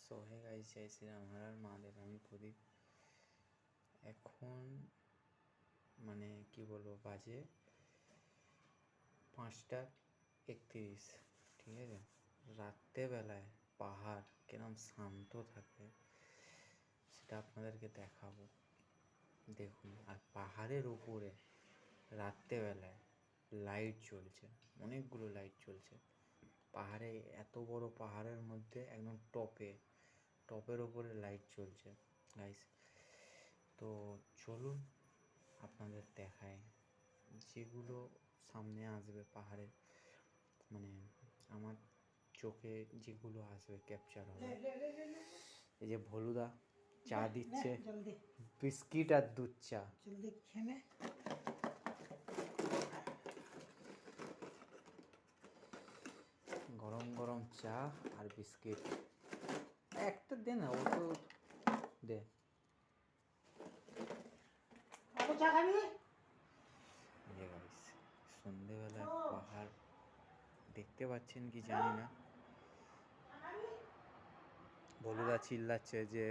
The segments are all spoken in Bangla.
সো হে গাইস, জয় শ্রীরাম, হর হর মহাদেব। আমি প্রদীপ। এখন মানে কি বলবো, বাজে 5:31। ঠিক আছে, রাত্রেবেলায় পাহাড় কিরম শান্ত থাকে সেটা আপনাদেরকে দেখাবো। দেখুন, আর পাহাড়ের উপরে রাত্রেবেলায় লাইট জ্বলছে, অনেকগুলো লাইট জ্বলছে। পাহাড়ে, এত বড় পাহাড়ের মধ্যে একদম টপের ওপরে লাইট জ্বলছে গাইস। তো চলুন আপনাদের দেখায় যেগুলো সামনে আসবে পাহাড়ে, মানে আমার চোখে যেগুলো আসবে ক্যাপচার হবে। এই যে ভলুদা চা দিচ্ছে, বিস্কিট আর দুধ চা। গরম গরম চা আর বিস্কিট একটা দে না, ও তো দে। সন্ধেবেলায় পাহাড় দেখতে পাচ্ছেন কি জানি না। বলুদা চিল্লাচ্ছে যে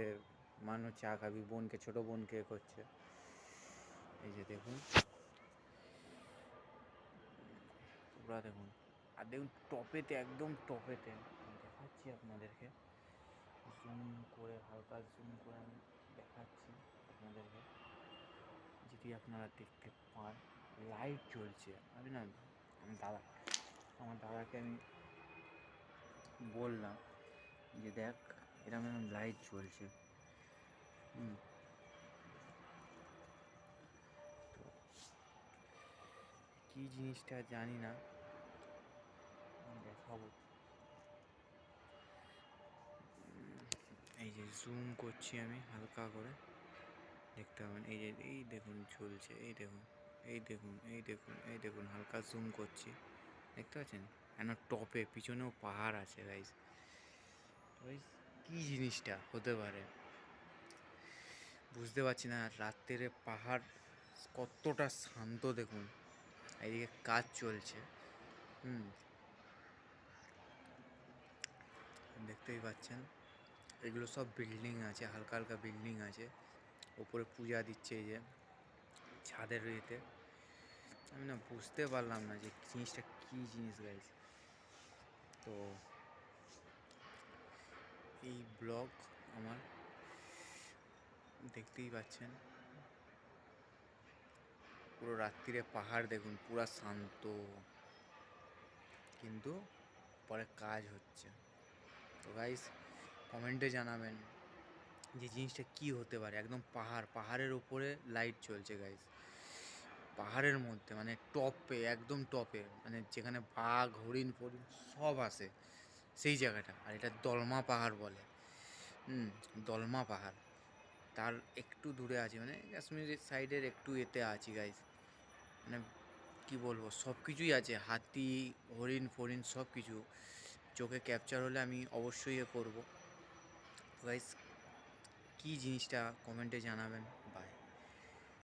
মানুষ চা খাবি, বোনকে, ছোট বোনকে করছে। এই যে দেখুন, পুরা দেখুন, আর দেখুন টপেতে, একদম টপেতে দেখাচ্ছি আপনাদেরকে। জুম করে, হালকা জুম করে আমি দেখাচ্ছি আপনাদেরকে, যদি আপনারা দেখতে পান। লাইট জ্বলছে। আমি না, আমার দাদাকে আমি বললাম যে দেখ, এরকম লাইট জ্বলছে। তো কী জিনিসটা জানি না, দেখাবো। এই যে জুম করছি আমি হালকা করে, দেখতে পাবেন। এই যে, এই দেখুন ঝুলছে, এই দেখুন, এই দেখুন, এই দেখুন, এই দেখুন, হালকা জুম করছি, দেখতে পাচ্ছেন? কেন টপে, পিছনেও পাহাড় আছে গাইস। গাইস, কী জিনিসটা হতে পারে বুঝতে পারছি না। রাত্রে পাহাড় কতটা শান্ত দেখুন। এইদিকে কাজ চলছে, দেখতেই পাচ্ছেন। এগুলো সব বিল্ডিং আছে, হালকা হালকা বিল্ডিং আছে। ওপরে পূজা দিচ্ছে এই যে ছাদের ইয়েতে। আমি না বুঝতে পারলাম না যে জিনিসটা কী জিনিস গাইস। তো এই ব্লগ আমার, দেখতেই পাচ্ছেন, পুরো রাত্রিরে পাহাড় দেখুন, পুরো শান্ত, কিন্তু পরে কাজ হচ্ছে। তো গাইস, কমেন্টে জানাবেন যে জিনিসটা কী হতে পারে। একদম পাহাড়ের উপরে লাইট চলছে গাইস, পাহাড়ের মধ্যে, মানে টপে, একদম টপে, মানে যেখানে বাঘ, হরিণ ফরিণ সব আসে সেই জায়গাটা। আর এটা দলমা পাহাড় বলে। দলমা পাহাড়। তার একটু দূরে আছি, মানে কাশ্মীরের সাইডের একটু এতে আছি গাইস। মানে কী বলবো, সব কিছুই আছে, হাতি, হরিণ ফরিণ সব কিছু। চোখে ক্যাপচার হলে আমি অবশ্যই করবো। গাইস, কী জিনিসটা কমেন্টে জানাবেন।